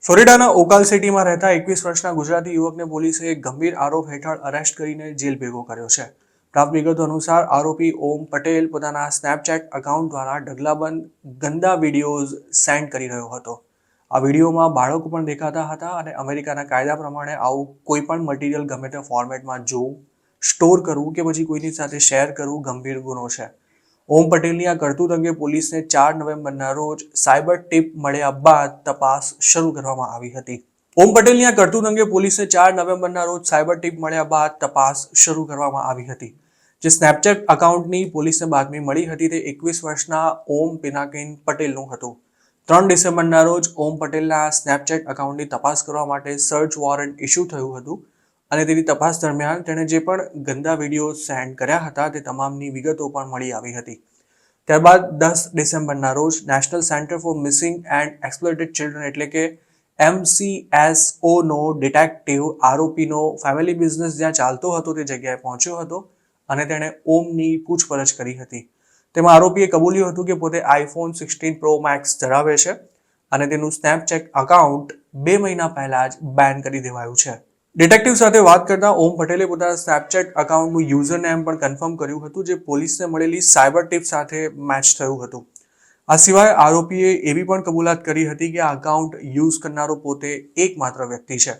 ફ્લોરિડાના ઓકાલ સિટીમાં રહેતા 21 વર્ષના ગુજરાતી યુવકને પોલીસે ગંભીર આરોપ હેઠળ અરેસ્ટ કરીને જેલ ભેગો કર્યો છે. પ્રાપ્ત વિગતો અનુસાર આરોપી ઓમ પટેલ પોતાના સ્નેપચેટ એકાઉન્ટ દ્વારા ઢગલાબંધ ગંદા વિડીયોઝ સેન્ડ કરી રહ્યો હતો. આ વિડીયોમાં બાળકો પણ દેખાતા હતા અને અમેરિકાના કાયદા પ્રમાણે આવું કોઈ પણ મટીરિયલ ગમે તે ફોર્મેટમાં જોવું, સ્ટોર કરવું કે પછી કોઈની સાથે શેર કરવું ગંભીર ગુનો છે. ઓમ પટેલની આ કરતૂત અંગે પોલીસને 4 નવેમ્બરના રોજ સાયબર ટીપ મળ્યા બાદ તપાસ શરૂ કરવામાં આવી હતી. ઓમ પટેલની આ કરતૂત અંગે પોલીસને 4 નવેમ્બરના રોજ સાયબર ટીપ મળ્યા બાદ તપાસ શરૂ કરવામાં આવી હતી. જે સ્નેપચેટ એકાઉન્ટની પોલીસને બાતમી મળી હતી તે 21 વર્ષના ઓમ પિનાકિન પટેલનું હતું. 3 ડિસેમ્બરના રોજ ઓમ પટેલના સ્નેપચેટ એકાઉન્ટની તપાસ કરવા માટે સર્ચ વોરંટ ઇસ્યુ થયું હતું અને તેની તપાસ દરમિયાન તેણે જે પણ ગંદા વિડીયો સેન્ડ કર્યા હતા તે તમામની વિગતો પણ મળી આવી હતી. ત્યારબાદ 10 ડિસેમ્બરના રોજ national centre for missing and exploited children એટલે કે MCSOનો ડિટેક્ટિવ આરોપીનો ફેમિલી બિઝનેસ જ્યાં ચાલતો હતો તે જગ્યાએ પહોંચ્યો હતો અને તેણે ઓમની પૂછપરછ કરી હતી. તેમાં આરોપીએ કબૂલ્યું હતું કે પોતે iPhone 16 Pro Max ધરાવે છે અને તેનું સ્નેપચેટ એકાઉન્ટ 2 મહિના પહેલા જ બેન કરી દેવાયું છે. ડિટેક્ટિવ સાથે વાત કરતા ઓમ પટેલે પોતાના સ્નેપચેટ એકાઉન્ટનું યુઝર નેમ પણ કન્ફર્મ કર્યું હતું જે પોલીસને મળેલી સાયબર ટીપ સાથે મેચ થયું હતું. આ સિવાય આરોપીએ એવી પણ કબૂલાત કરી હતી કે આ એકાઉન્ટ યુઝ કરનારો પોતે એકમાત્ર વ્યક્તિ છે.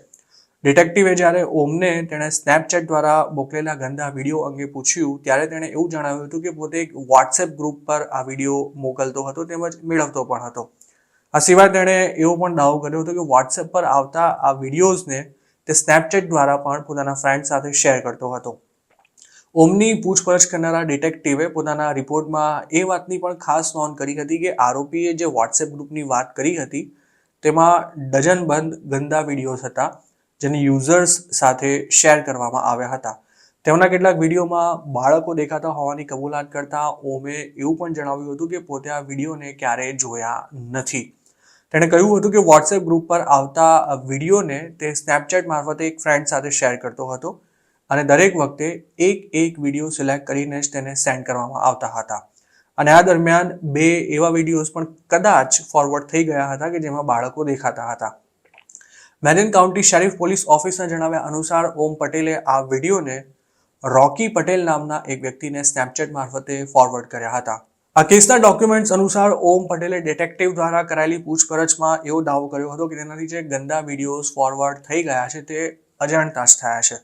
ડિટેક્ટિવે જ્યારે ઓમને તેણે સ્નેપચેટ દ્વારા મોકલેલા ગંદા વિડીયો અંગે પૂછ્યું ત્યારે તેણે એવું જણાવ્યું હતું કે પોતે એક વોટ્સએપ ગ્રુપ પર આ વિડીયો મોકલતો હતો તેમજ મેળવતો પણ હતો. આ સિવાય તેણે એવો પણ દાવો કર્યો હતો કે વોટ્સએપ પર આવતા આ વિડીયોઝને તે સ્નેપચેટ દ્વારા પણ પોતાના ફ્રેન્ડ સાથે શેર કરતો હતો. ઓમની પૂછપરછ કરનારા ડિટેક્ટિવે પોતાના રિપોર્ટમાં એ વાતની પણ ખાસ નોંધ કરી હતી કે આરોપીએ જે વોટ્સએપ ગ્રુપની વાત કરી હતી તેમાં ડઝનબંધ ગંદા વિડીયોઝ હતા જેને યુઝર્સ સાથે શેર કરવામાં આવ્યા હતા. તેમના કેટલાક વિડીયોમાં બાળકો દેખાતા હોવાની કબૂલાત કરતા ઓમે એવું પણ જણાવ્યું હતું કે પોતે આ વિડીયોને ક્યારેય જોયા નથી. તેણે કહ્યું હતું કે વોટ્સએપ ગ્રુપ પર આવતા વિડીયોને તે સ્નેપચેટ મારફતે એક ફ્રેન્ડ સાથે શેર કરતો હતો અને દરેક વખતે એક વિડીયો સિલેક્ટ કરીને જ તેને સેન્ડ કરવામાં આવતા હતા અને આ દરમિયાન 2 એવા વિડીયોઝ પણ કદાચ ફોરવર્ડ થઈ ગયા હતા કે જેમાં બાળકો દેખાતા હતા. મેરિન કાઉન્ટી શેરિફ પોલીસ ઓફિસના જણાવ્યા અનુસાર ઓમ પટેલે આ વિડીયોને રોકી પટેલ નામના એક વ્યક્તિને સ્નેપચેટ મારફતે ફોરવર્ડ કર્યા હતા. આ કેસના ડોક્યુમેન્ટ્સ અનુસાર ઓમ પટેલે ડિટેક્ટિવ દ્વારા કરાયેલી પૂછપરછમાં એવો દાવો કર્યો હતો કે તેનાથી જે ગંદા વિડીયોઝ ફોરવર્ડ થઈ ગયા છે તે અજાણતા જ થયા છે.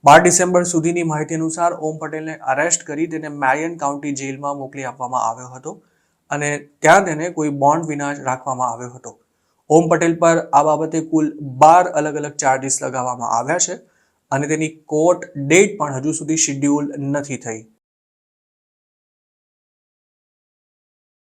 12 ડિસેમ્બર સુધીની માહિતી અનુસાર ઓમ પટેલને અરેસ્ટ કરી તેને મેરિયન કાઉન્ટી જેલમાં મોકલી આપવામાં આવ્યો હતો અને ત્યાં તેને કોઈ બોન્ડ વિના જ રાખવામાં આવ્યો હતો. ઓમ પટેલ પર આ બાબતે કુલ 12 અલગ અલગ ચાર્જીસ લગાવવામાં આવ્યા છે અને તેની કોર્ટ ડેટ પણ હજુ સુધી શેડ્યુલ નથી થઈ.